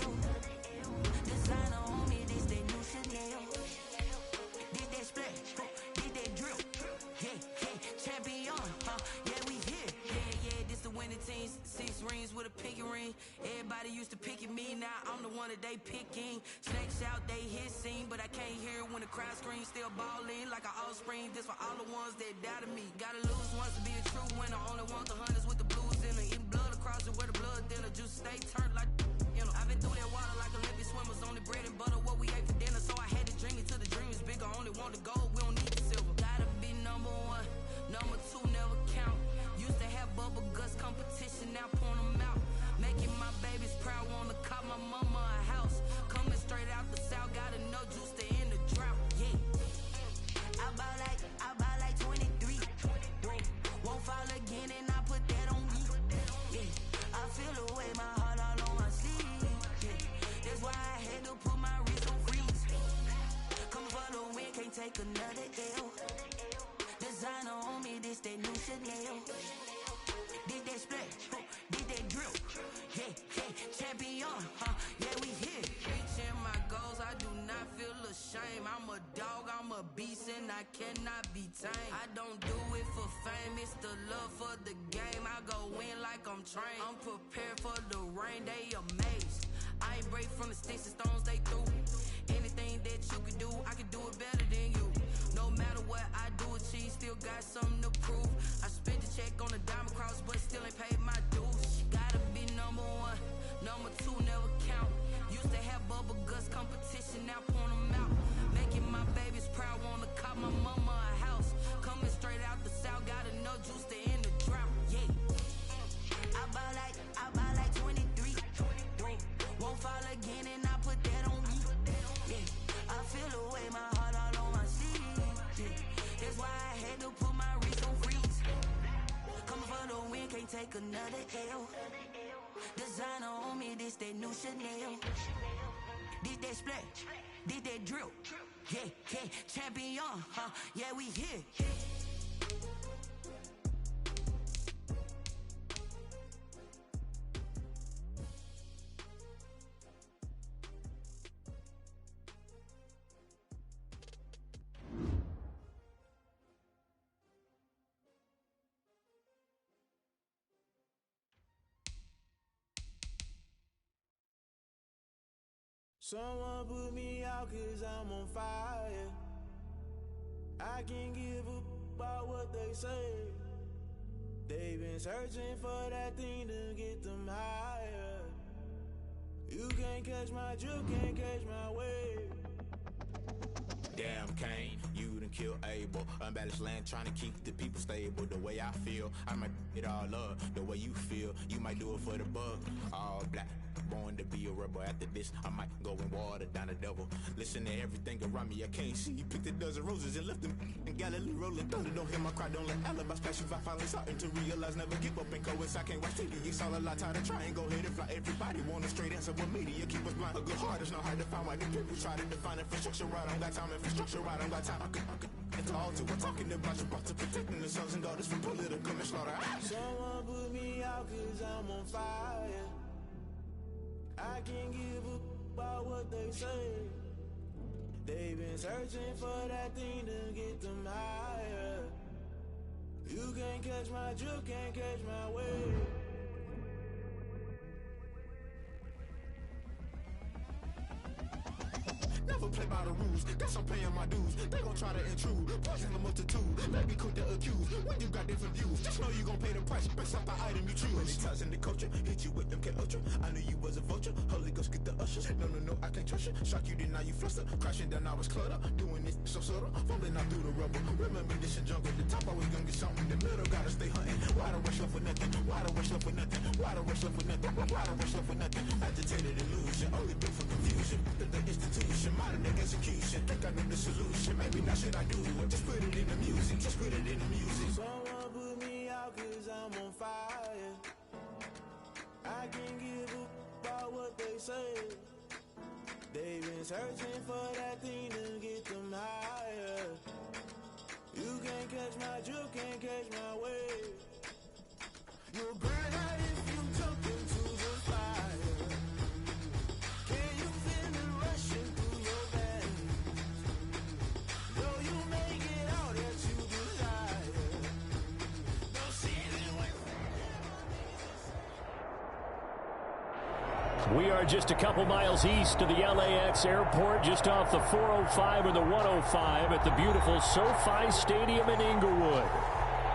L. Designer on me, this that new Chanel. Did that splash, did that drill. Yeah, champion, yeah, we here. Yeah, this the winning team. 6 rings with a pinky ring. Everybody used to pick at me, now I'm the one that they picking. Snakes out, they hit scene, but I can't hear when the crowd screams. Still ballin' like an offspring. This for all the ones that doubted me. Gotta lose once to be a true winner. Only want the hunters with the blues in it. Eating blood across it where the blood thinner. Juice stay turned like, you know. I've been through that water like Olympic swimmers. Only bread and butter, what we ate for dinner. So I had to drink it till the dream is bigger. Only want the gold, we don't need the silver. Gotta be number 1, number 2 never count. Used to have bubble guts competition, now point them out. Making my babies proud, wanna cop my mama a house. Coming straight out the south, got enough juice to end the drought. Yeah, I buy like 23. Won't fall again, and I put that on me. Yeah, I feel the way, my heart all on my sleeve. Yeah, that's why I had to put my wrist on freeze. Coming for the win, can't take another L. Designer on me, this that new Chanel. Did that splash, did that drill. Yeah, champion, yeah, we here. Reaching my goals, I do not feel ashamed. I'm a dog, I'm a beast, and I cannot be tamed. I don't do it for fame, it's the love for the game. I go in like I'm trained. I'm prepared for the rain, they amazed. I ain't break from the sticks and stones they threw. Anything that you can do, I can do it better than you. No matter what I do, achieve, still got something to prove. I spent the check on the diamond cross, but still ain't paid my dues. Gotta be number 1, number 2 never count. Used to have bubble guts competition, now point them out. Making my babies proud, wanna cop my mama a house. Coming straight out the south, got enough juice to end the drought. Yeah, I buy like 23. Won't fall again, and I put that on me. Yeah, I feel the way, my heart all on my sleeve. Yeah, that's why I had to put my wrist on freeze. Coming for the win, can't take another L. Designer on me, this that new Chanel. Did that splash, did that drill. Yeah, champion, yeah, we here. Someone put me out 'cause I'm on fire. I can't give up about what they say. They've been searching for that thing to get them higher. You can't catch my drift, can't catch my wave. Damn Kane, you done killed Abel. Unbalanced land trying to keep the people stable. The way I feel, I might it all up. The way you feel, you might do it for the bug. All black, born to be a rebel. After this, I might go and water down the devil. Listen to everything around me, I can't see. Picked a dozen roses and left them in Galilee rolling thunder. Don't hear my cry, don't let alibis flash. If I finally starting to realize, never give up and go inside. Can't watch TV, it's all a lot. Tired of trying, go ahead and fly. Everybody want a straight answer, but media keep us blind. A good heart is not hard to find. Why the people try to define infrastructure right? I don't got time, infrastructure right? I don't got time. I could it's all to we're talking about you, about to protecting the sons and daughters from political and slaughter. Someone put me out 'cause I'm on fire. I can't give up about what they say. They've been searching for that thing to get them higher. You can't catch my drift, can't catch my wave. Never play by the rules, guess I'm paying my dues. They gon' try to intrude, poison the multitude. Let me cook the accused, when you got different views. Just know you gon' pay the price, based off the item you choose. Many times in the culture, hit you with them K-Ultra. I knew you was a vulture, Holy Ghost get the ushers. No, I can't trust you. Shock you, then now you fluster. Crashing down, I was cluttered. Doing this so subtle, fumbling out through the rubble. Remember this is jungle, the top always gonna get something. In the middle, gotta stay hunting. Why the rush left with nothing? Why the rush left with nothing? Why the rush left with nothing? Why the rush left with nothing? Agitated illusion, only built for confusion. The institution, modern day execution. Think I know the solution. Maybe not should I do it? Just put it in the music. Just put it in the music. Someone put me out 'cause I'm on fire. I can't give up about what they say. They've been searching for that thing to get them higher. You can't catch my drift, can't catch my wave. You'll burn out if you jump into the fire. We are just a couple miles east of the LAX airport, just off the 405 or the 105 at the beautiful SoFi Stadium in Inglewood.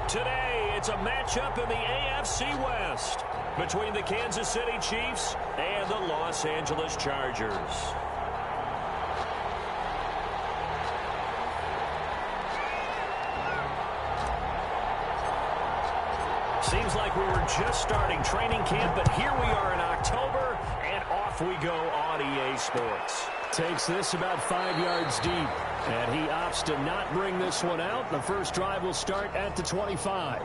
Today, it's a matchup in the AFC West between the Kansas City Chiefs and the Los Angeles Chargers. Seems like we were just starting training camp, but here we are in October, and off we go on EA Sports. Takes this about 5 yards deep, and he opts to not bring this one out. The first drive will start at the 25.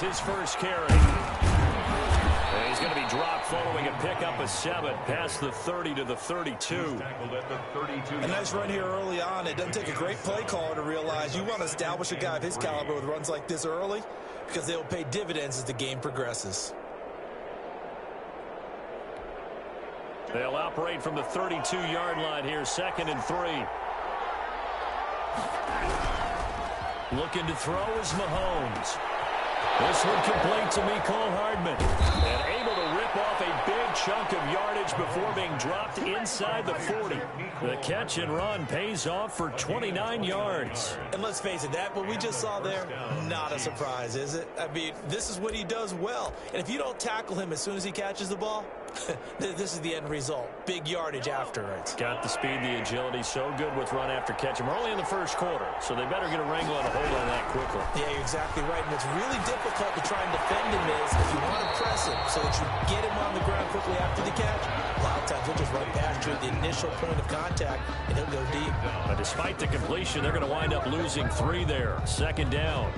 His first carry. And he's going to be dropped following a pickup of 7 past the 30 to the 32. A nice run here early on. It doesn't take a great play caller to realize you want to establish a guy of his caliber with runs like this early because they will pay dividends as the game progresses. They'll operate from the 32-yard line here, 2nd and 3. Looking to throw is Mahomes. This one complete to Mecole Hardman. And able to rip off a big chunk of yardage before being dropped inside the 40. The catch and run pays off for 29 yards. And let's face it, that what we just saw there, not a surprise, is it? I mean, this is what he does well. And if you don't tackle him as soon as he catches the ball, this is the end result. Big yardage afterwards. Got the speed, the agility, so good with run after catch. We're only in the first quarter, so they better get a wrangle and a hold on that quickly. Yeah, you're exactly right. And what's really difficult to try and defend him is if you want to press him so that you get him on the ground quickly after the catch, a lot of times he'll just run past you at the initial point of contact, and he'll go deep. But despite the completion, they're going to wind up losing 3 there. 2nd down.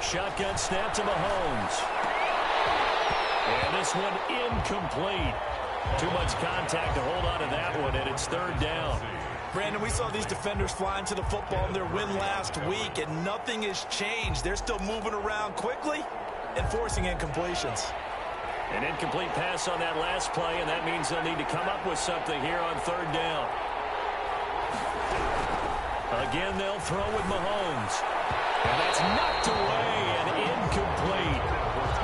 Shotgun snap to Mahomes. And this one incomplete. Too much contact to hold on to that one, and it's 3rd down. Brandon, we saw these defenders fly into the football in their win last week, and nothing has changed. They're still moving around quickly and forcing incompletions. An incomplete pass on that last play, and that means they'll need to come up with something here on 3rd down. Again, they'll throw with Mahomes. And that's knocked away and incomplete.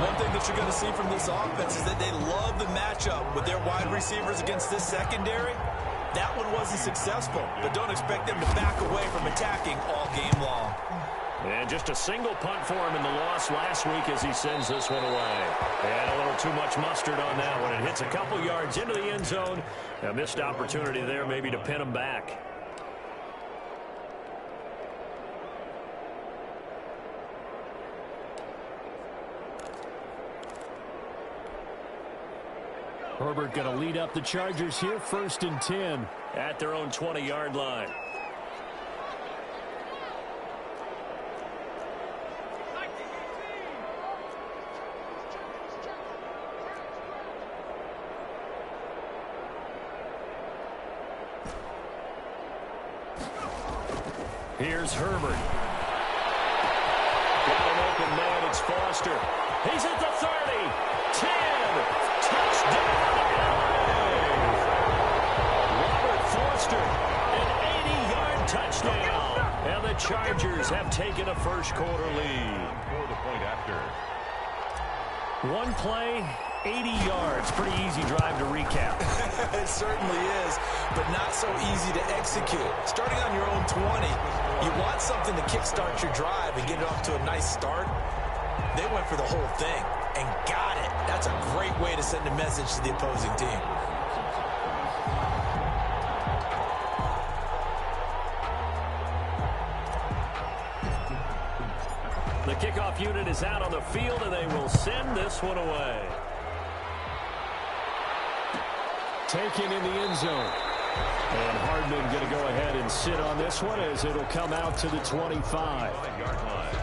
One thing that you're going to see from this offense is that they love the matchup with their wide receivers against this secondary. That one wasn't successful, but don't expect them to back away from attacking all game long. And just a single punt for him in the loss last week as he sends this one away. And a little too much mustard on that one. It hits a couple yards into the end zone. A missed opportunity there maybe to pin him back. Herbert going to lead up the Chargers here, 1st and 10 at their own 20-yard line. Here's Herbert. Got an open man. It's Foster. He's at the 30. 10. Touchdown. Robert Foster. An 80-yard touchdown. And the Chargers have taken a first-quarter lead. For the point after. One play, 80 yards. Pretty easy drive to recap. It certainly is, but not so easy to execute. Starting on your own 20, you want something to kickstart your drive and get it off to a nice start. They went for the whole thing and got it. That's a great way to send a message to the opposing team. The kickoff unit is out on the field, and they will send this one away. Taken in the end zone. And Hardman going to go ahead and sit on this one as it'll come out to the 25-yard line.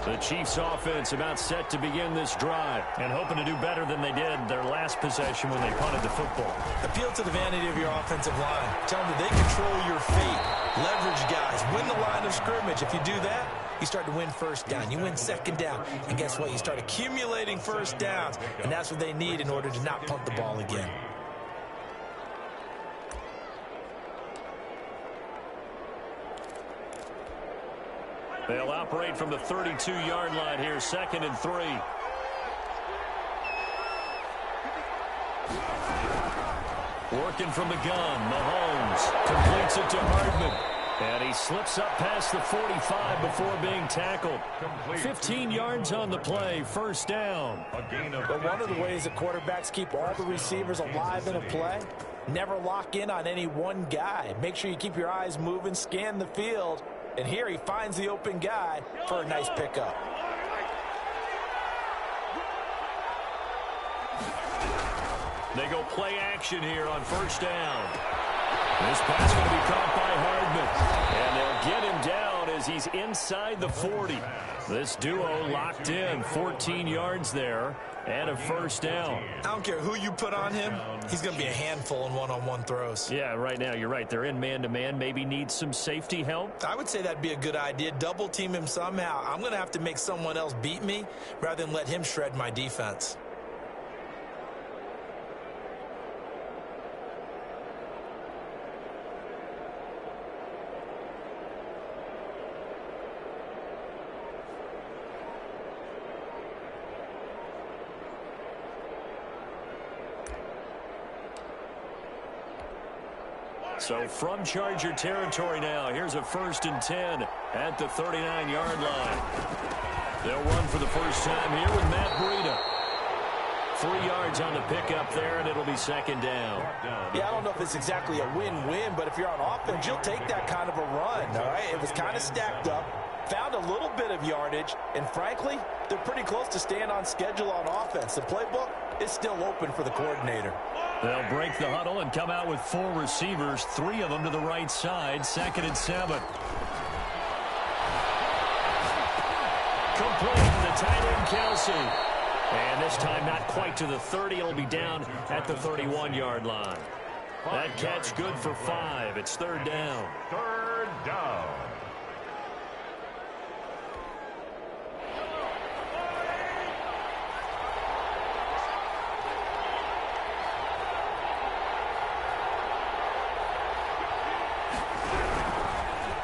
The Chiefs offense about set to begin this drive and hoping to do better than they did their last possession when they punted the football. Appeal to the vanity of your offensive line. Tell them that they control your fate. Leverage guys. Win the line of scrimmage. If you do that, you start to win first down. You win second down. And guess what? You start accumulating first downs. And that's what they need in order to not punt the ball again. They'll operate from the 32-yard line here, 2nd and 3. Working from the gun, Mahomes completes it to Hardman. And he slips up past the 45 before being tackled. 15 yards on the play, first down. But one of the ways that quarterbacks keep all the receivers alive in a play, never lock in on any one guy. Make sure you keep your eyes moving, scan the field. And here he finds the open guy for a nice pickup. They go play action here on first down. This pass going to be caught by Hardman. And they'll get him down as he's inside the 40. This duo locked in, 14 yards there, and a first down. I don't care who you put on him. He's going to be a handful in one-on-one throws. Yeah, right now, you're right. They're in man-to-man. Maybe need some safety help. I would say that'd be a good idea. Double team him somehow. I'm going to have to make someone else beat me rather than let him shred my defense. So from Charger territory now, here's a 1st and 10 at the 39-yard line. They'll run for the first time here with Matt Brutha. 3 yards on the pickup there, and it'll be 2nd down. Yeah, I don't know if it's exactly a win-win, but if you're on offense, you'll take that kind of a run, all right? It was kind of stacked up, found a little bit of yardage, and frankly, they're pretty close to staying on schedule on offense. The playbook is still open for the coordinator. They'll break the huddle and come out with 4 receivers, 3 of them to the right side, 2nd and 7. Complete to the tight end, Kelsey. And this time not quite to the 30. It'll be down at the 31-yard line. That catch good for 5. It's 3rd down. 3rd down.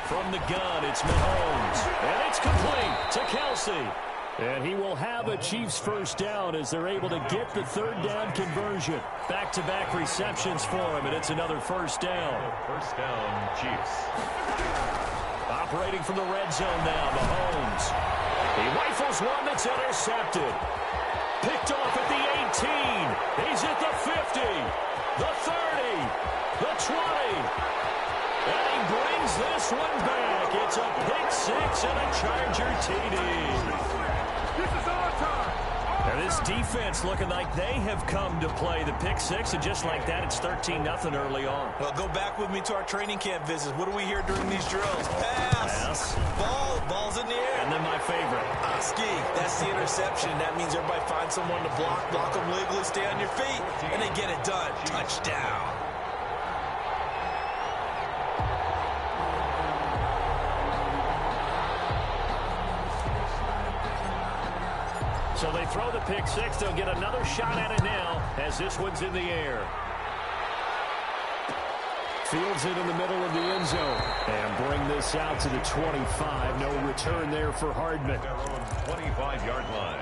From the gun, it's Mahomes. And it's complete to Kelsey. And he will have a Chiefs first down as they're able to get the 3rd down conversion. Back-to-back receptions for him, and it's another first down. First down, Chiefs. Operating from the red zone now, Mahomes. He rifles one that's intercepted. Picked off at the 18. He's at the 50, the 30, the 20. And he brings this one back. It's a pick-6 and a Charger TD. This is our time. And this defense looking like they have come to play the pick-6, and just like that, it's 13-0 early on. Well, go back with me to our training camp visits. What do we hear during these drills? Pass. Ball's in the air. And then my favorite. Ski. That's the interception. That means everybody finds someone to block them legally, stay on your feet, and they get it done. Touchdown. So they throw the pick-6. They'll get another shot at it now as this one's in the air. Fields it in the middle of the end zone. And bring this out to the 25. No return there for Hardman. Their own 25-yard line.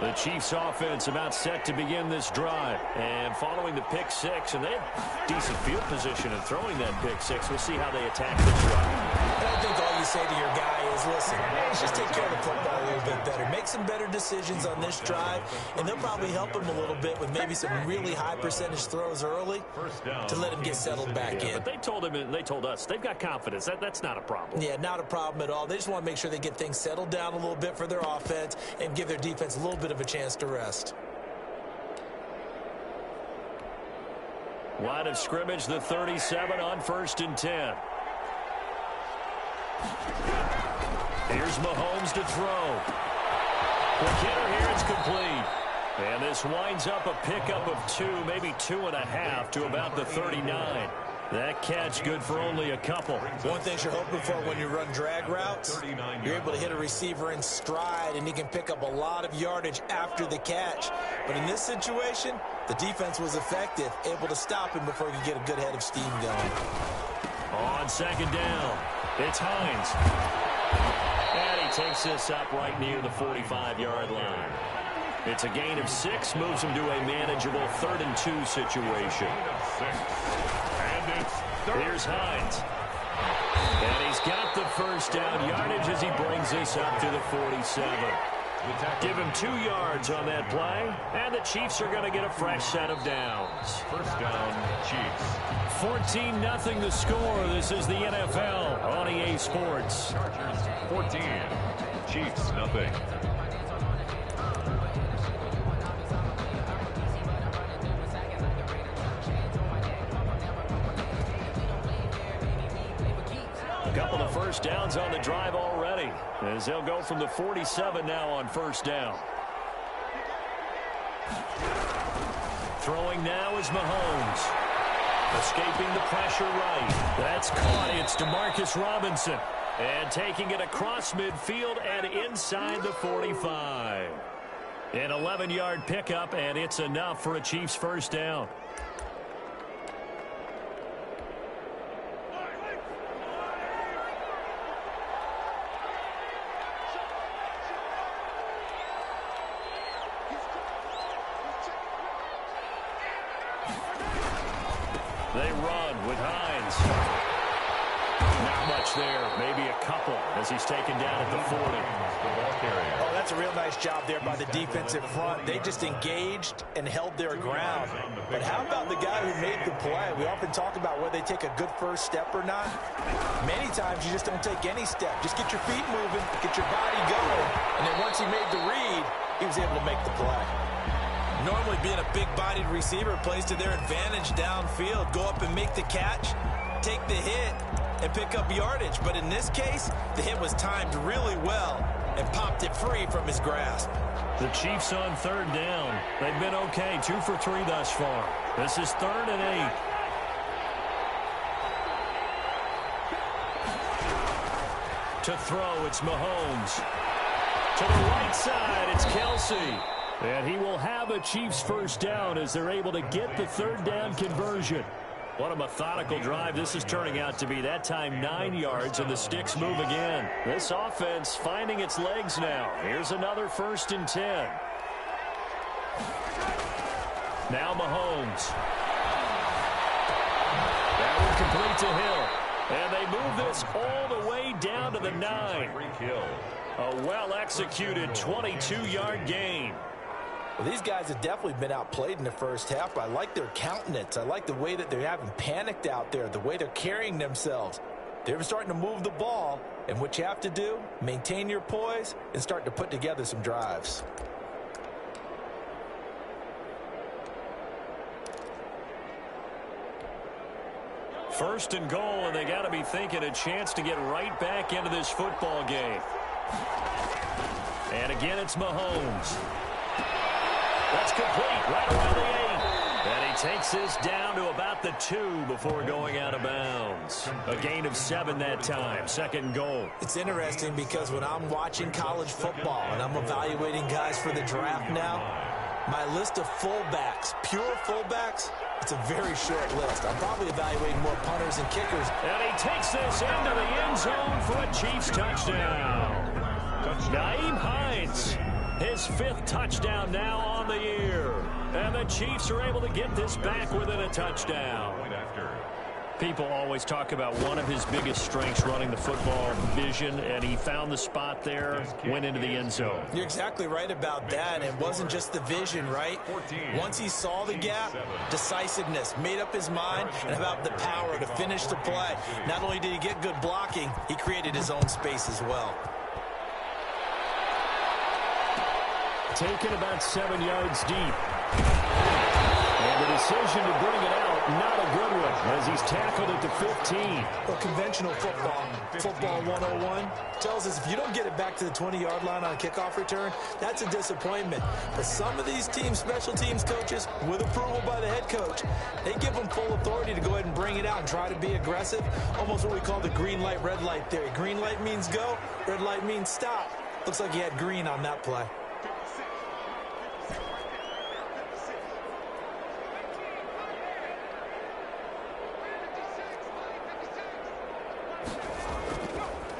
The Chiefs offense about set to begin this drive. And following the pick six, and they have decent field position in throwing that pick six. We'll see how they attack this drive. And I think all you say to your guy is, listen, just take care of the football a little bit better. Make some better decisions on this drive, and they'll probably help him a little bit with maybe some really high percentage throws early to let him get settled back in. But they told him, and they told us, they've got confidence. That's not a problem. Yeah, not a problem at all. They just want to make sure they get things settled down a little bit for their offense and give their defense a little bit of a chance to rest. Line of scrimmage, the 37 on 1st and 10. Here's Mahomes to throw. Quick hitter here, it's complete. And this winds up a pickup of 2, maybe 2.5 to about the 39. That catch good for only a couple. One thing you're hoping for when you run drag routes, you're able to hit a receiver in stride, and he can pick up a lot of yardage after the catch. But in this situation, the defense was effective, able to stop him before he could get a good head of steam going. On 2nd down, it's Hines. And he takes this up right near the 45-yard line. It's a gain of 6, moves him to a manageable 3rd and 2 situation. Here's Hines. And he's got the first down yardage as he brings this up to the 47. Give him 2 yards on that play, and the Chiefs are going to get a fresh set of downs. First down, Chiefs. 14-0 the score. This is the NFL on EA Sports. Chargers 14, Chiefs nothing. A couple of first downs on the drive already, as they'll go from the 47 now on 1st down. Throwing now is Mahomes. Escaping the pressure right. That's caught. It's Demarcus Robinson. And taking it across midfield and inside the 45. An 11-yard pickup, and it's enough for a Chiefs first down. They run with Hines. Not much there. Maybe a couple as he's taken down at the 40. Oh, that's a real nice job there by the defensive front. They just engaged and held their ground. But how about the guy who made the play? We often talk about whether they take a good first step or not. Many times you just don't take any step. Just get your feet moving, get your body going. And then once he made the read, he was able to make the play. Normally being a big-bodied receiver plays to their advantage downfield. Go up and make the catch, take the hit, and pick up yardage. But in this case, the hit was timed really well and popped it free from his grasp. The Chiefs on 3rd down. They've been okay, 2 for 3 thus far. This is 3rd and 8. To throw, it's Mahomes. To the right side, it's Kelsey. And he will have a Chiefs first down as they're able to get the 3rd down conversion. What a methodical drive this is turning out to be. That time 9 yards, and the sticks move again. This offense finding its legs now. Here's another 1st and 10. Now Mahomes. That one complete to Hill. And they move this all the way down to the 9. A well-executed 22-yard gain. Well, these guys have definitely been outplayed in the first half. I like their countenance. I like the way that they haven't panicked out there, the way they're carrying themselves. They're starting to move the ball, and what you have to do, maintain your poise and start to put together some drives. First and goal, and they got to be thinking a chance to get right back into this football game. And again, it's Mahomes. That's complete right around the 8. And he takes this down to about the 2 before going out of bounds. A gain of 7 that time. 2nd and goal. It's interesting because when I'm watching college football and I'm evaluating guys for the draft now, my list of fullbacks, pure fullbacks, it's a very short list. I'm probably evaluating more punters and kickers. And he takes this into the end zone for a Chiefs touchdown. Nyheim Hines, his his 5th touchdown now on the year. And the Chiefs are able to get this back within a touchdown. People always talk about one of his biggest strengths running the football, vision, and he found the spot there, went into the end zone. You're exactly right about that. It wasn't just the vision, right? Once he saw the gap, decisiveness, made up his mind, and about the power to finish the play. Not only did he get good blocking, he created his own space as well. Taken about 7 yards deep. And the decision to bring it out, not a good one, as he's tackled at the 15. Well, conventional football 101, tells us if you don't get it back to the 20-yard line on a kickoff return, that's a disappointment. But some of these teams, special teams coaches, with approval by the head coach, they give them full authority to go ahead and bring it out and try to be aggressive. Almost what we call the green light, red light theory. Green light means go, red light means stop. Looks like he had green on that play.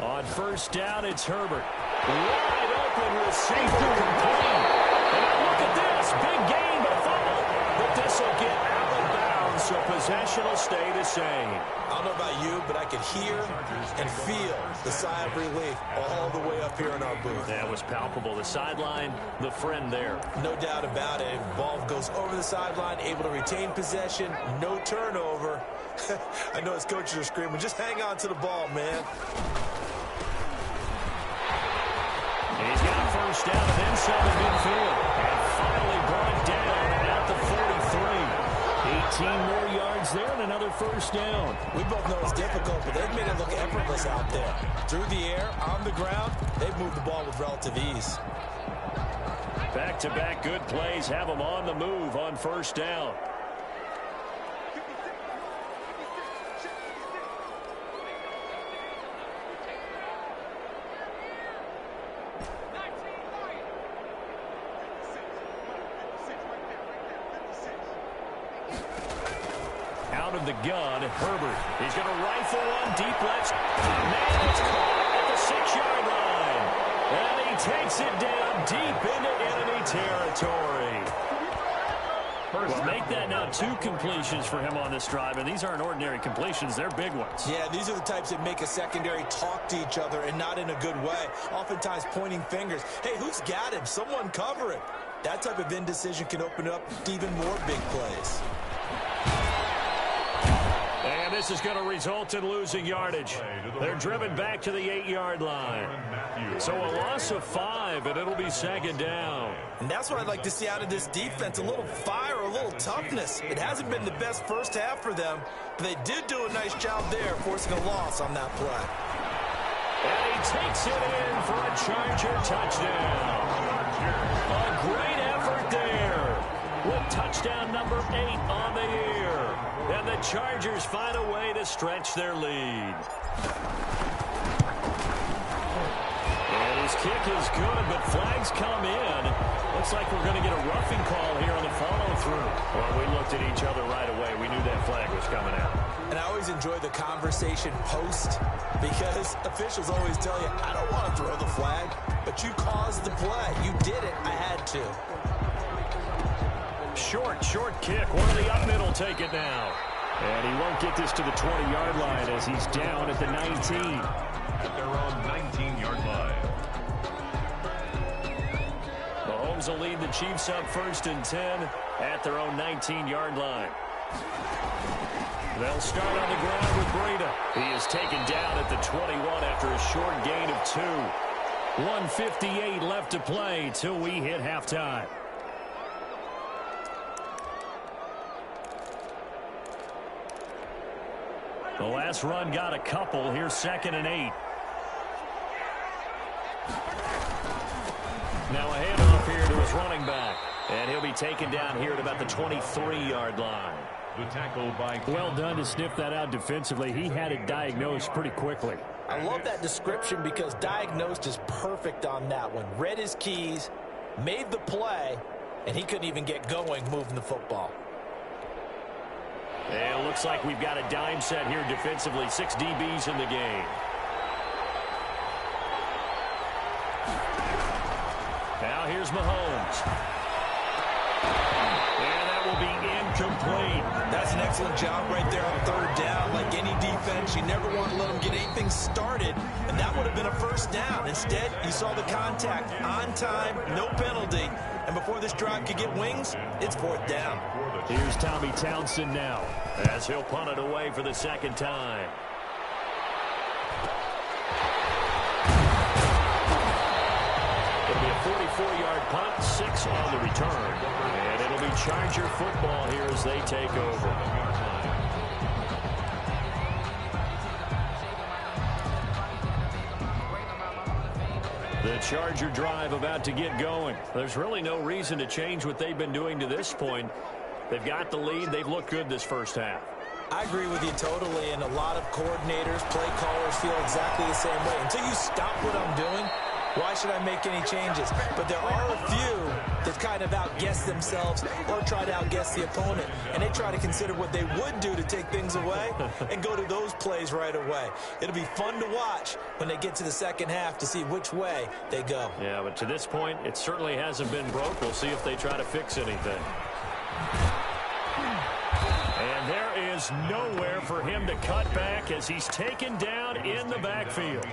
On first down, it's Herbert. Wide open receiver complete. And now look at this. Big gain, but fumble. But this will get out of bounds, so possession will stay the same. I don't know about you, but I could hear and feel the sigh of relief all the way up here in our booth. That was palpable. The sideline, the friend there. No doubt about it. Ball goes over the sideline, able to retain possession, no turnover. I know his coaches are screaming, just hang on to the ball, man. He's got a first down and then some in midfield. And finally brought down at the 43. 18 more yards there and another first down. We both know it's difficult, but they've made it look effortless out there. Through the air, on the ground, they've moved the ball with relative ease. Back-to-back good plays have them on the move on first down. Out of the gun, Herbert. He's going to rifle one deep left. Man, it's caught at the 6-yard line. And he takes it down deep into enemy territory. Well, make that now 2 completions for him on this drive, and these aren't ordinary completions. They're big ones. Yeah, these are the types that make a secondary talk to each other and not in a good way. Oftentimes pointing fingers. Hey, who's got him? Someone cover him. That type of indecision can open up to even more big plays. And this is going to result in losing yardage. They're driven back to the 8-yard line. So a loss of 5, and it'll be 2nd down. And that's what I'd like to see out of this defense, a little fire, a little toughness. It hasn't been the best first half for them, but they did do a nice job there, forcing a loss on that play. And he takes it in for a Charger touchdown. A great effort there with touchdown number 8 on the year. And the Chargers find a way to stretch their lead. And his kick is good, but flags come in. Looks like we're going to get a roughing call here on the follow-through. Well, we looked at each other right away. We knew that flag was coming out. And I always enjoy the conversation post because officials always tell you, I don't want to throw the flag, but you caused the play. You did it. I had to. Short kick. One of the up middle take it now. And he won't get this to the 20-yard line as he's down at the 19. At their own 19-yard line. Mahomes will lead the Chiefs up 1st and 10 at their own 19-yard line. They'll start on the ground with Brutha. He is taken down at the 21 after a short gain of 2. 1:58 left to play till we hit halftime. The last run got a couple. Here's 2nd and 8. Now a handoff here to his running back. And he'll be taken down here at about the 23-yard line. The tackle by... Well done to sniff that out defensively. He had it diagnosed pretty quickly. I love that description because diagnosed is perfect on that one. Read his keys, made the play, and he couldn't even get going moving the football. And it looks like we've got a dime set here defensively. 6 DBs in the game. Now here's Mahomes. And that will be incomplete. That's an excellent job right there on third down. Like any defense, you never want to let them get anything started, and that would have been a first down. Instead, you saw the contact on time, no penalty, and before this drive could get wings, it's fourth down. Here's Tommy Townsend now as he'll punt it away for the second time. It'll be a 44-yard punt, 6 on the return. And it'll be Charger football here as they take over. The Charger drive about to get going. There's really no reason to change what they've been doing to this point. They've got the lead. They've looked good this first half. I agree with you totally, and a lot of coordinators, play callers feel exactly the same way. Until you stop what I'm doing, why should I make any changes? But there are a few that kind of outguess themselves or try to outguess the opponent. And they try to consider what they would do to take things away and go to those plays right away. It'll be fun to watch when they get to the second half to see which way they go. Yeah, but to this point, it certainly hasn't been broke. We'll see if they try to fix anything. And there is nowhere for him to cut back as he's taken down in the backfield.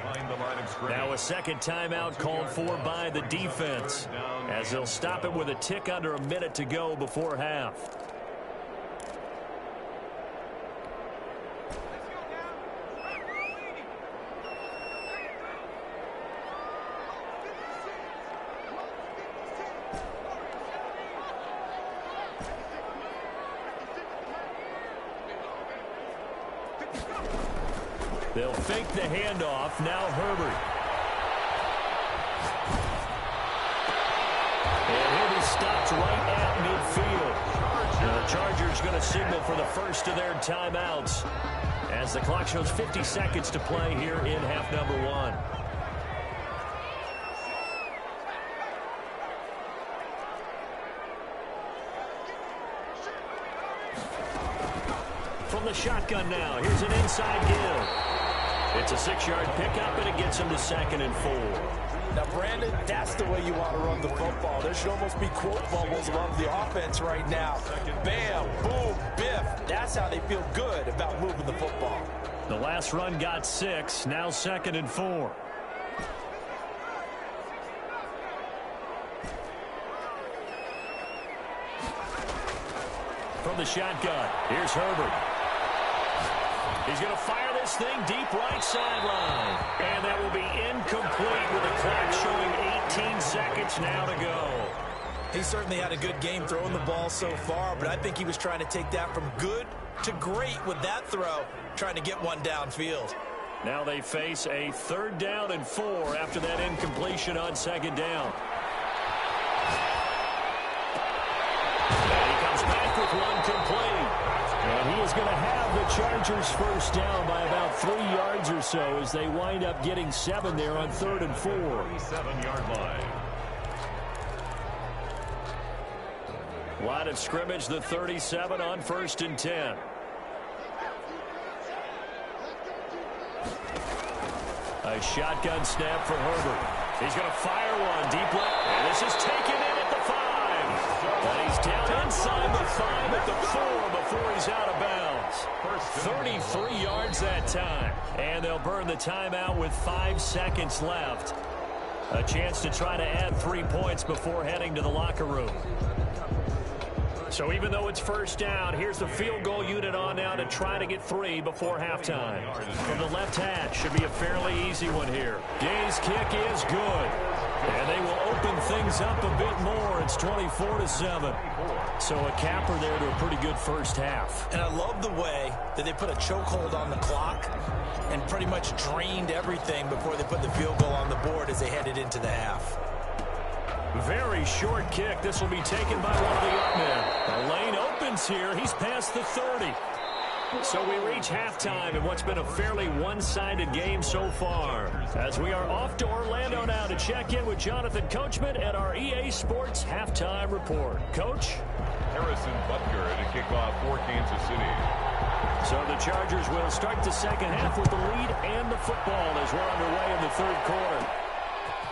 Now a second timeout called for by the defense as they'll stop it with a tick under a minute to go before half. They'll fake the handoff. Now Herbert. And he'll be stopped right at midfield. The Chargers going to signal for the first of their timeouts as the clock shows 50 seconds to play here in half number 1. From the shotgun now, here's an inside give. It's a 6-yard pickup, and it gets him to 2nd and 4. Now, Brandon, that's the way you want to run the football. There should almost be quote bubbles above the offense right now. Bam, boom, biff. That's how they feel good about moving the football. The last run got 6, now 2nd and 4. From the shotgun, here's Herbert. He's going to fire this thing deep right sideline. And that will be incomplete with the clock showing 18 seconds now to go. He certainly had a good game throwing the ball so far, but I think he was trying to take that from good to great with that throw, trying to get one downfield. Now they face a 3rd down and 4 after that incompletion on 2nd down. And he comes back with one complete. And he is going to have the Chargers first down by about 3 yards or so as they wind up getting 7 there on 3rd and 4. 37-yard line. Line of scrimmage, the 37 on 1st and 10. A shotgun snap for Herbert. He's going to fire one deep left. And this is taken in at the 5. And he's down inside the 5 at the 4 before he's out of bounds. 33 yards that time. And they'll burn the timeout with 5 seconds left. A chance to try to add 3 points before heading to the locker room. So even though it's first down, here's the field goal unit on now to try to get 3 before halftime. From the left hash, should be a fairly easy one here. Gay's kick is good. And they will open things up a bit more. It's 24-7. So a capper there to a pretty good first half. And I love the way that they put a chokehold on the clock and pretty much drained everything before they put the field goal on the board as they headed into the half. Very short kick. This will be taken by one of the up men. The lane opens here. He's past the 30. So we reach halftime in what's been a fairly one-sided game so far. As we are off to Orlando now to check in with Jonathan Coachman at our EA Sports Halftime Report. Coach? Harrison Butker to kick off for Kansas City. So the Chargers will start the second half with the lead and the football as we're underway in the 3rd quarter.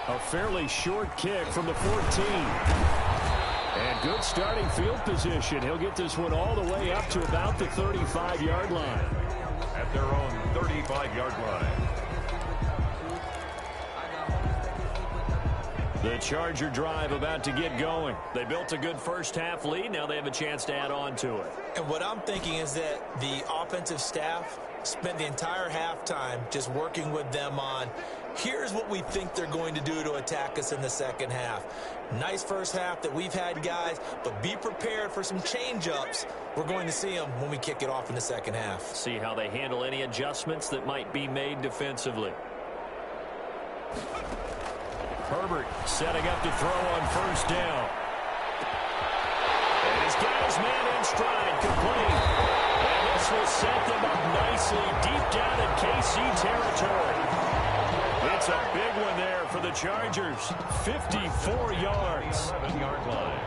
A fairly short kick from the 14. And good starting field position. He'll get this one all the way up to about the 35-yard line. At their own 35-yard line. The Charger drive about to get going. They built a good first-half lead. Now they have a chance to add on to it. And what I'm thinking is that the offensive staff spent the entire halftime just working with them on, here's what we think they're going to do to attack us in the second half. Nice first half that we've had, guys, but be prepared for some change-ups. We're going to see them when we kick it off in the second half. See how they handle any adjustments that might be made defensively. Herbert setting up to throw on first down. And he's got his man in stride, complete. And this will set them up nicely deep down in KC territory. It's a big one there for the Chargers. 54 yards. 7-yard line.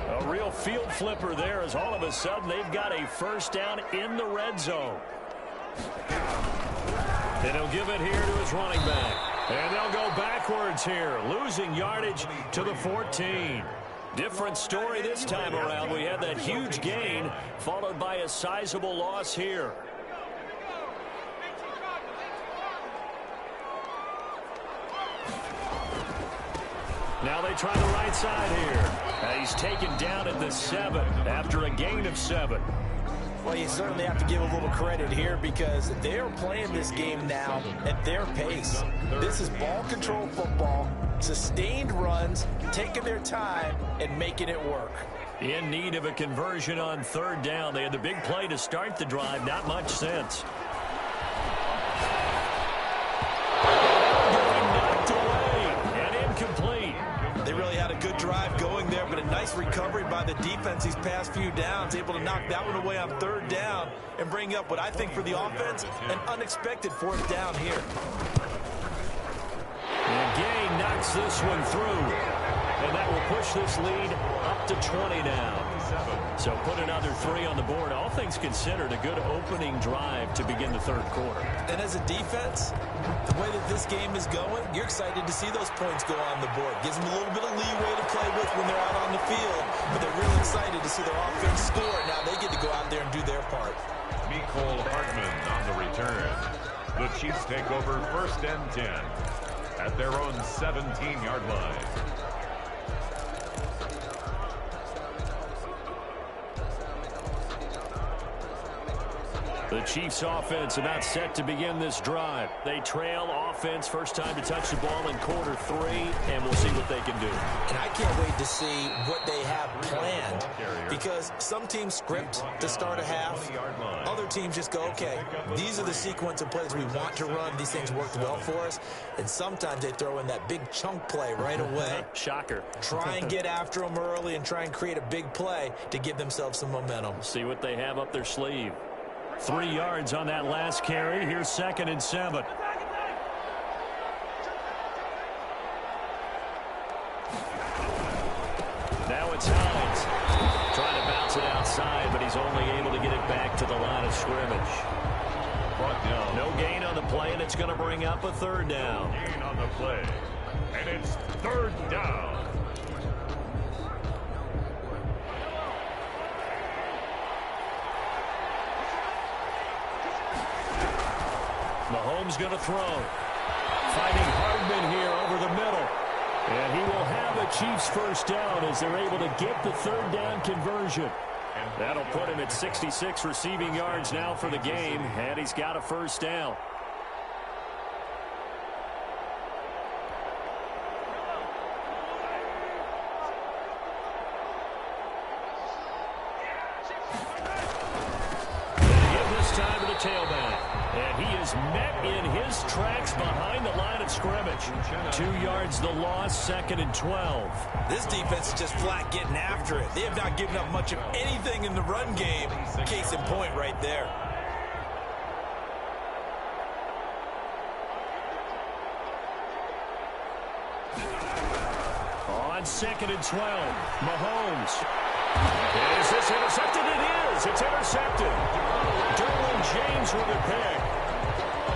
A real field flipper there as all of a sudden they've got a first down in the red zone. And he'll give it here to his running back. And they'll go backwards here, losing yardage to the 14. Different story this time around. We had that huge gain, followed by a sizable loss here. Now they try the right side here. He's taken down at the 7 after a gain of 7. Well, you certainly have to give a little credit here because they're playing this game now at their pace. This is ball control football, sustained runs, taking their time and making it work. In need of a conversion on third down. They had the big play to start the drive. Not much sense. Knocked away and incomplete. They really had a good drive going there, but a nice recovery by the defense these past few downs, able to knock that one away on third down and bring up what I think for the offense, an unexpected fourth down here. And Gay knocks this one through, and that will push this lead up to 20 now. So put another 3 on the board. All things considered, a good opening drive to begin the third quarter. And as a defense, the way that this game is going, you're excited to see those points go on the board. Gives them a little bit of leeway to play with when they're out on the field, but they're really excited to see their offense score. Now they get to go out there and do their part. Mecole Hardman on the return. The Chiefs take over 1st and 10 at their own 17-yard line. The Chiefs offense about set to begin this drive. They trail offense, first time to touch the ball in quarter 3, and we'll see what they can do. And I can't wait to see what they have planned, because some teams script to start a half. Other teams just go, okay, these are the sequence of plays we want to run. These things worked well for us. And sometimes they throw in that big chunk play right away. Shocker. Try and get after them early and try and create a big play to give themselves some momentum. See what they have up their sleeve. 3 yards on that last carry. Here's 2nd and 7. Now it's Hines. Trying to bounce it outside, but he's only able to get it back to the line of scrimmage. No gain on the play, and it's going to bring up a third down. Gain on the play, and it's 3rd down. Mahomes going to throw. Finding Hardman here over the middle. And he will have a Chiefs first down as they're able to get the third down conversion. That'll put him at 66 receiving yards now for the game, and he's got a first down. They give this time to the tailback. And he is met in his tracks behind the line of scrimmage. 2 yards the loss, 2nd and 12. This defense is just flat getting after it. They have not given up much of anything in the run game. Case in point right there. 2nd and 12. Mahomes. Is this intercepted? It is. It's intercepted. Derwin James with a pick.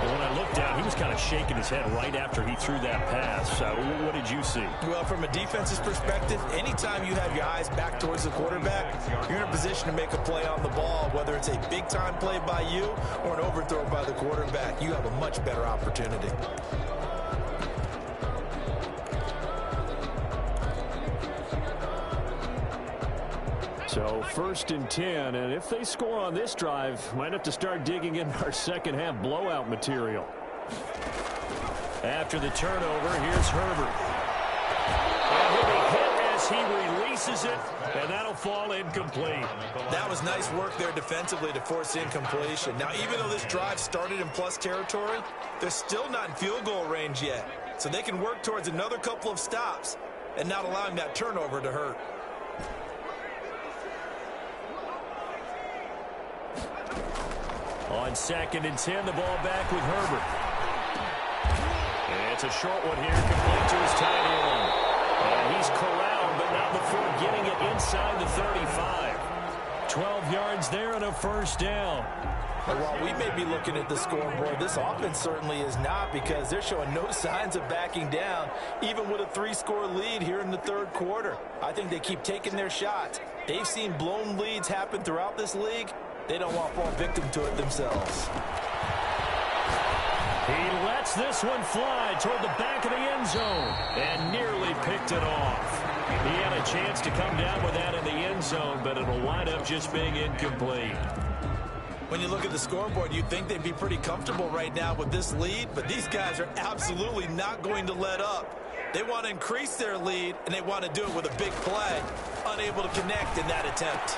Well, when I looked down, he was kind of shaking his head right after he threw that pass. What did you see? Well, from a defense's perspective, anytime you have your eyes back towards the quarterback, you're in a position to make a play on the ball, whether it's a big-time play by you or an overthrow by the quarterback. You have a much better opportunity. So 1st and 10, and if they score on this drive, might have to start digging in our second half blowout material. After the turnover, here's Herbert. And he'll be hit as he releases it, and that'll fall incomplete. That was nice work there defensively to force incompletion. Now, even though this drive started in plus territory, they're still not in field goal range yet. So they can work towards another couple of stops and not allowing that turnover to hurt. On 2nd and 10, the ball back with Herbert. And it's a short one here, complete to his tight end. And he's corralled, but not before getting it inside the 35. 12 yards there and a 1st down. And while we may be looking at the scoreboard, this offense certainly is not, because they're showing no signs of backing down, even with a 3-score lead here in the 3rd quarter. I think they keep taking their shots. They've seen blown leads happen throughout this league. They don't want to fall victim to it themselves. He lets this one fly toward the back of the end zone and nearly picked it off. He had a chance to come down with that in the end zone, but it'll wind up just being incomplete. When you look at the scoreboard, you'd think they'd be pretty comfortable right now with this lead, but these guys are absolutely not going to let up. They want to increase their lead, and they want to do it with a big play. Unable to connect in that attempt.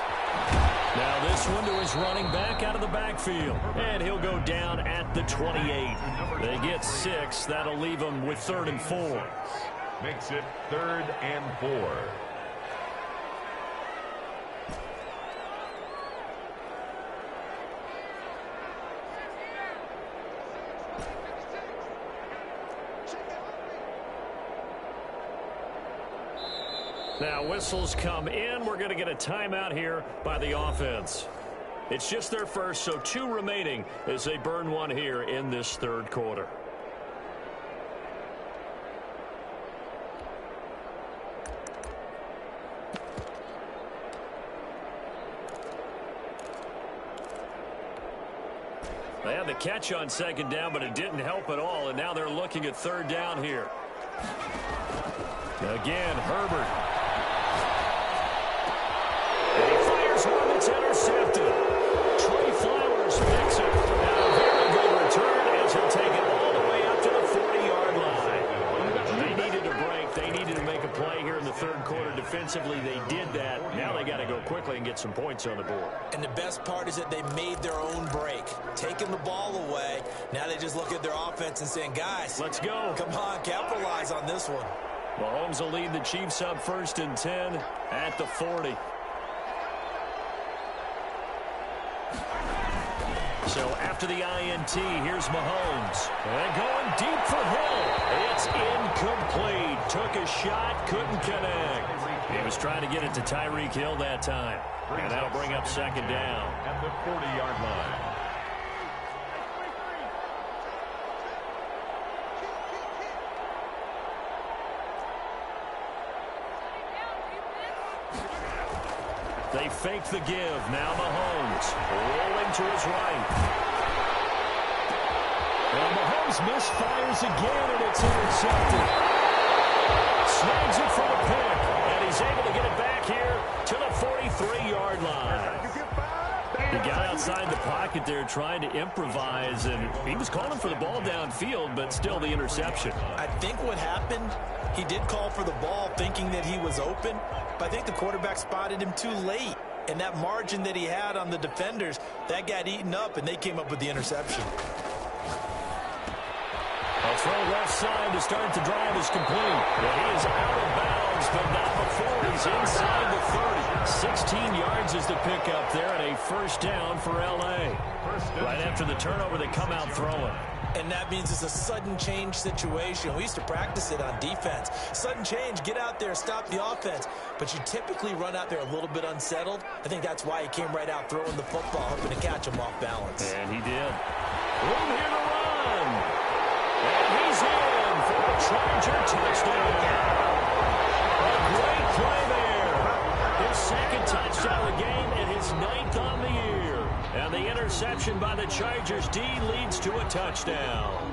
Now this one to his running back out of the backfield. And he'll go down at the 28. They get 6. That'll leave them with 3rd and 4. Makes it 3rd and 4. Now whistles come in. We're going to get a timeout here by the offense. It's just their first, so 2 remaining as they burn one here in this 3rd quarter. They had the catch on 2nd down, but it didn't help at all, and now they're looking at 3rd down here. Again, Herbert. And he fires one that's intercepted. Trey Flowers picks it. And a very good return as he'll take it all the way up to the 40-yard line. They needed a break. They needed to make a play here in the 3rd quarter. Defensively, they did that. Now they got to go quickly and get some points on the board. And the best part is that they made their own break, taking the ball away. Now they just look at their offense and saying, guys, let's go. Come on, capitalize on this one. Mahomes will lead the Chiefs up 1st and 10 at the 40. So after the INT, here's Mahomes. And going deep for Hill. It's incomplete. Took a shot, couldn't connect. He was trying to get it to Tyreek Hill that time. And that'll bring up 2nd down. At the 40-yard line. They fake the give. Now Mahomes rolling to his right. And Mahomes misfires again, and it's intercepted. Snags it for the pick, and he's able to get it back here to the 43-yard line. He got outside the pocket there trying to improvise, and he was calling for the ball downfield, but still the interception. I think what happened, he did call for the ball thinking that he was open, but I think the quarterback spotted him too late. And that margin that he had on the defenders, that got eaten up, and they came up with the interception. A throw left side to start the drive is complete. And he is out of bounds, but not before he's inside the 30. 16 yards is the pickup there, and a 1st down for L.A. Right after the turnover, they come out throwing. And that means it's a sudden change situation. We used to practice it on defense. Sudden change, get out there, stop the offense. But you typically run out there a little bit unsettled. I think that's why he came right out throwing the football, hoping to catch him off balance. And he did. Room here to run. And he's in for a Charger touchdown. A great play there. His second touchdown of the game and his 9th on the year. And the interception by the Chargers D leads to a touchdown.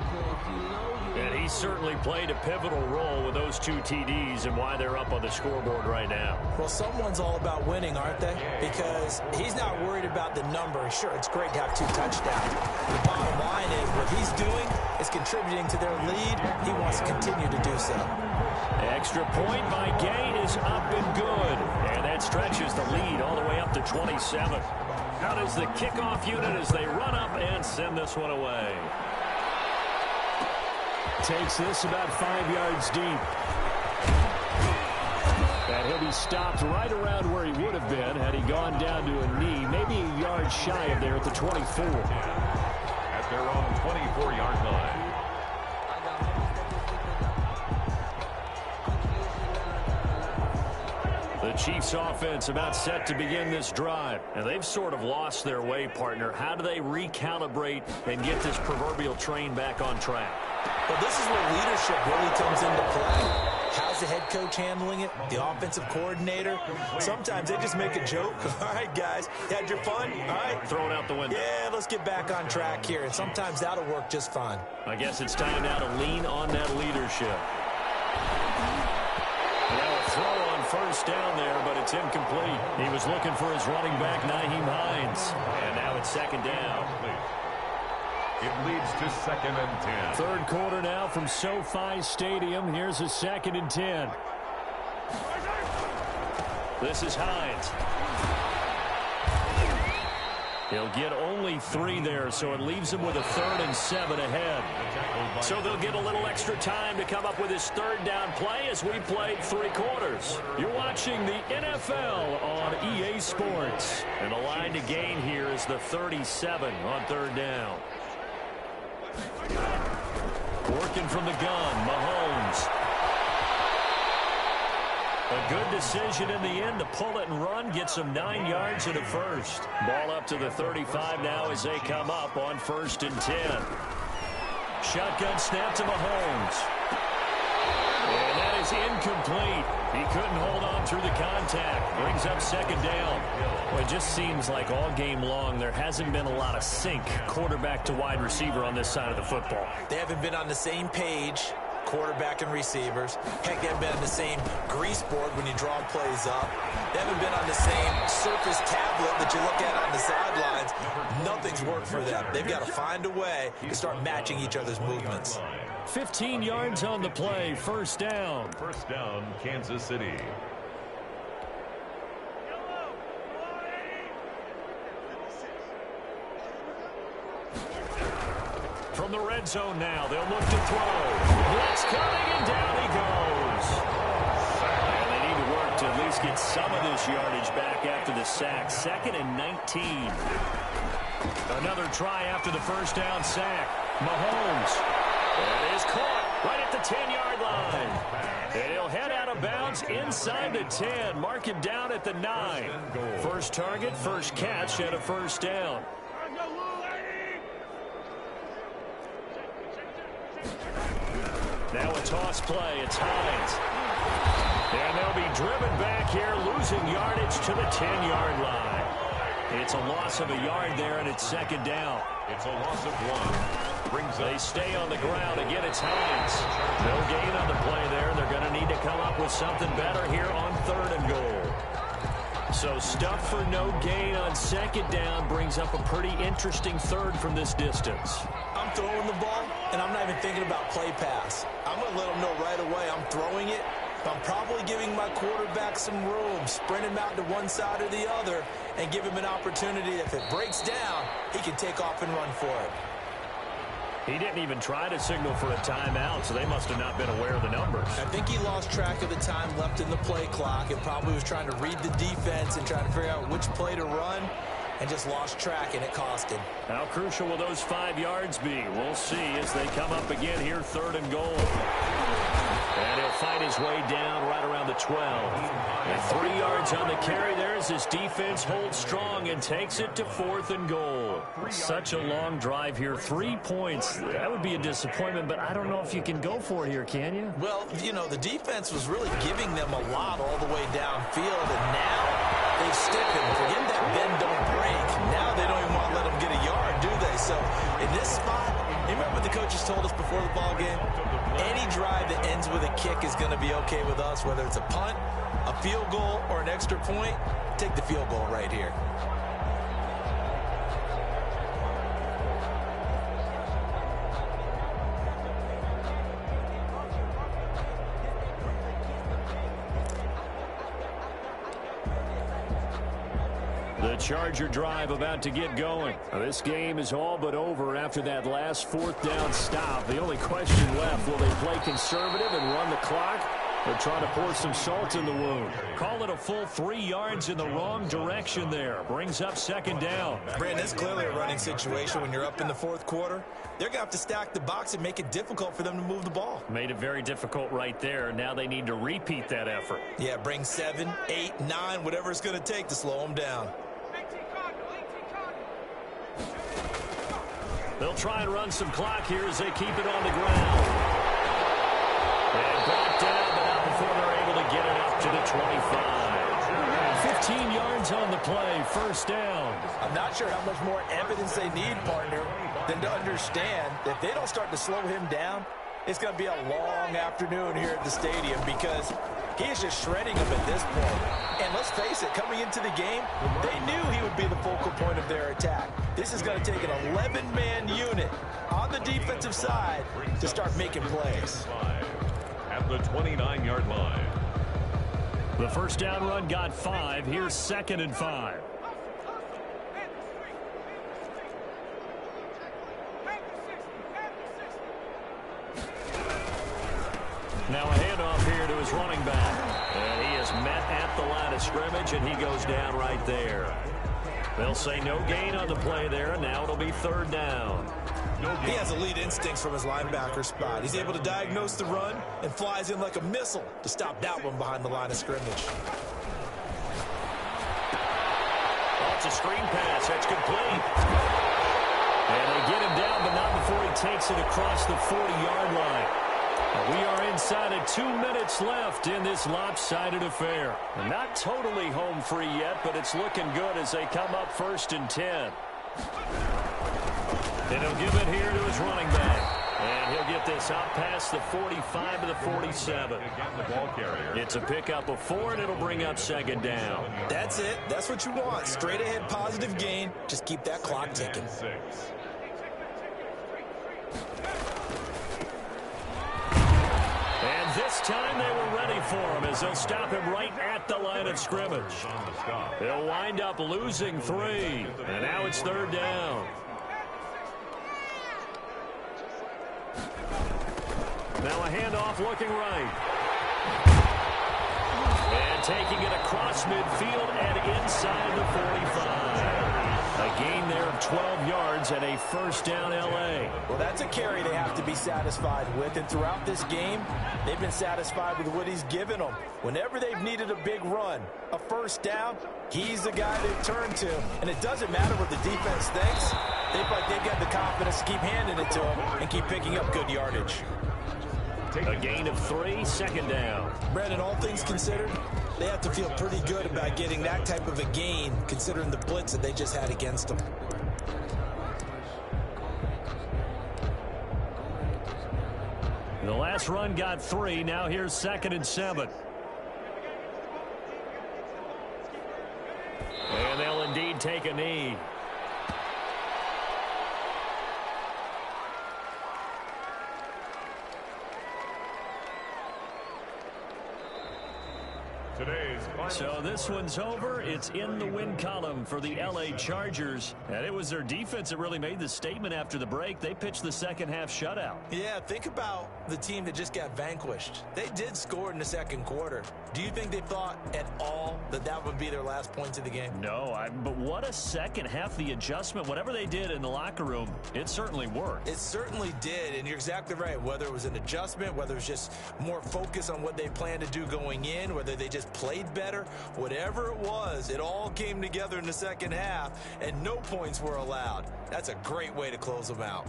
And he certainly played a pivotal role with those 2 TDs and why they're up on the scoreboard right now. Well, someone's all about winning, aren't they? Because he's not worried about the number. Sure, it's great to have 2 touchdowns. The bottom line is what he's doing is contributing to their lead. He wants to continue to do so. Extra point by Gay is up and good. And that stretches the lead all the way up to 27. How does the kickoff unit as they run up and send this one away? Takes this about 5 yards deep. And he'll be stopped right around where he would have been had he gone down to a knee, maybe a yard shy of there at the 24. At their own 24-yard line. The Chiefs offense about set to begin this drive. And they've sort of lost their way, partner. How do they recalibrate and get this proverbial train back on track? Well, this is where leadership really comes into play. How's the head coach handling it? The offensive coordinator? Sometimes they just make a joke. All right, guys, you had your fun? All right. Throw it out the window. Yeah, let's get back on track here. And sometimes that'll work just fine. I guess it's time now to lean on that leadership. Now a throw on first down there, but it's incomplete. He was looking for his running back, Nyheim Hines. And now it's second down. It leads to 2nd and 10. Third quarter now from SoFi Stadium. Here's a 2nd and 10. This is Hines. He'll get only 3 there, so it leaves him with a 3rd and 7 ahead. So they'll get a little extra time to come up with his 3rd down play as we played 3 quarters. You're watching the NFL on EA Sports. And the line to gain here is the 37 on 3rd down. Working from the gun, Mahomes. A good decision in the end to pull it and run, get some 9 yards and a first. Ball up to the 35 now as they come up on 1st and 10. Shotgun snap to Mahomes. And that is incomplete. He couldn't hold on through the contact. Brings up 2nd down. Well, it just seems like all game long there hasn't been a lot of sync quarterback to wide receiver on this side of the football. They haven't been on the same page, quarterback and receivers. Heck, they haven't been on the same grease board when you draw plays up. They haven't been on the same surface tablet that you look at on the sidelines. Nothing's worked for them. They've got to find a way to start matching each other's movements. 15 yards on the play, 1st down. 1st down, Kansas City. From the red zone now, they'll look to throw. Blitz coming, and down he goes. And they need to work to at least get some of this yardage back after the sack. 2nd and 19. Another try after the 1st down sack. Mahomes. It is caught right at the 10-yard line. And he'll head out of bounds inside the 10. Mark him down at the 9. First target, first catch, and a 1st down. Now a toss play. It's Hines. And they'll be driven back here, losing yardage to the 10-yard line. It's a loss of a yard there, and it's 2nd down. It's a loss of 1. They stay on the ground. Again, it's Hines. No gain on the play there. They're going to need to come up with something better here on 3rd and goal. So stuff for no gain on 2nd down brings up a pretty interesting 3rd from this distance. I'm throwing the ball, and I'm not even thinking about play pass. I'm going to let them know right away I'm throwing it. I'm probably giving my quarterback some room, sprint him out to one side or the other, and give him an opportunity. If it breaks down, he can take off and run for it. He didn't even try to signal for a timeout, so they must have not been aware of the numbers. I think he lost track of the time left in the play clock and probably was trying to read the defense and trying to figure out which play to run. and just lost track, and it cost him. How crucial will those 5 yards be? We'll see as they come up again here, 3rd and goal. And he'll fight his way down right around the 12. And 3 yards on the carry there as his defense holds strong and takes it to 4th and goal. Such a long drive here. 3 points. That would be a disappointment, but I don't know if you can go for it here, can you? Well, you know, the defense was really giving them a lot all the way downfield, and now they stick him. Forget that bend, don't break. Now they don't even want to let him get a yard, do they? So in this spot, you remember what the coaches told us before the ball game? Any drive that ends with a kick is going to be okay with us, whether it's a punt, a field goal, or an extra point. Take the field goal right here. The Charger drive about to get going. This game is all but over after that last 4th down stop. The only question left, will they play conservative and run the clock, or try to pour some salt in the wound? Call it a full 3 yards in the wrong direction there. Brings up 2nd down. Brandon, it's clearly a running situation when you're up in the 4th quarter. They're going to have to stack the box and make it difficult for them to move the ball. Made it very difficult right there. Now they need to repeat that effort. Yeah, bring 7, 8, 9, whatever it's going to take to slow them down. They'll try and run some clock here as they keep it on the ground. And brought down, but not before they're able to get it up to the 25. 15 yards on the play, 1st down. I'm not sure how much more evidence they need, partner, than to understand that if they don't start to slow him down, it's going to be a long afternoon here at the stadium because he is just shredding them at this point. And let's face it, coming into the game, they knew he would be the focal point of their attack. This is going to take an 11-man unit on the defensive side to start making plays. At the 29-yard line. The 1st down run got 5. Here's 2nd and 5. Now a handoff here to his running back. And he is met at the line of scrimmage, and he goes down right there. They'll say no gain on the play there. Now it'll be 3rd down. He has elite instincts from his linebacker spot. He's able to diagnose the run and flies in like a missile to stop that one behind the line of scrimmage. Oh, it's a screen pass. That's complete. And they get him down, but not before he takes it across the 40-yard line. We are inside of 2 minutes left in this lopsided affair. And not totally home free yet, but it's looking good as they come up 1st and 10. And he'll give it here to his running back. And he'll get this out past the 45 to the 47. It's a pickup of 4, and it'll bring up 2nd down. That's it. That's what you want. Straight ahead positive gain. Just keep that clock ticking. And this time they were ready for him as they'll stop him right at the line of scrimmage. They'll wind up losing 3. And now it's 3rd down. Now a handoff looking right. And taking it across midfield and inside the 45. A gain there of 12 yards and a 1st down L.A. Well, that's a carry they have to be satisfied with. And throughout this game, they've been satisfied with what he's given them. Whenever they've needed a big run, a 1st down, he's the guy they turn to. And it doesn't matter what the defense thinks. They feel like they've got the confidence to keep handing it to him and keep picking up good yardage. A gain of 3, 2nd down. Brandon, all things considered, they have to feel pretty good about getting that type of a gain, considering the blitz that they just had against them. The last run got 3. Now here's 2nd and 7. And they'll indeed take a knee. today's final So this one's over. It's in the win column for the LA Chargers. And it was their defense that really made the statement after the break. They pitched the second half shutout. Yeah, think about the team that just got vanquished. They did score in the second quarter. Do you think they thought at all that that would be their last points of the game? No, but what a second half. The adjustment, whatever they did in the locker room, it certainly worked. It certainly did, and you're exactly right. Whether it was an adjustment, whether it was just more focus on what they planned to do going in, whether they just played better, whatever it was, it all came together in the second half, and no points were allowed. That's a great way to close them out.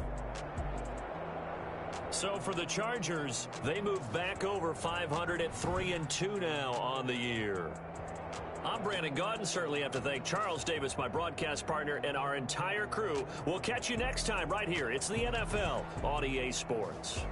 So for the Chargers, they move back over 500 at 3-2 now on the year. I'm Brandon Gaudin. Certainly have to thank Charles Davis, my broadcast partner, and our entire crew. We'll catch you next time right here. It's the NFL on EA Sports.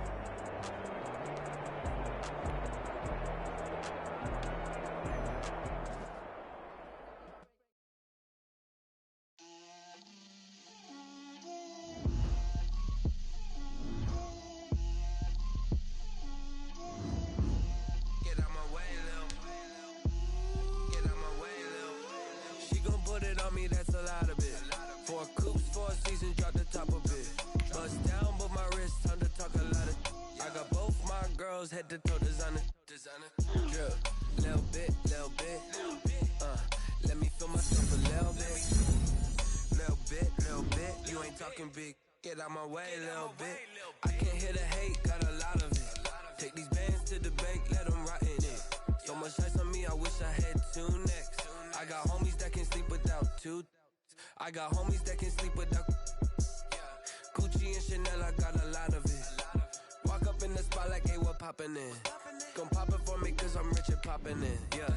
That's a lot of it. 4 coops, 4 seasons, drop the top of it. Bust down, but my wrist, time to talk a lot of. I got both my girls head to toe designer. Drip, little bit. Let me feel myself a little bit. You ain't talking big. Get out my way, little bit. I can't hear the hate, got a lot of it. Take these bands to the bank, let them rot in it. So much ice on me, I wish I had 2 necks. I got homies that can sleep without 2. I got homies that can sleep without Gucci and Chanel, I got a lot of it. Walk up in the spot like, hey, what poppin' in? Gon' pop it for me cause I'm rich and poppin' in, yeah.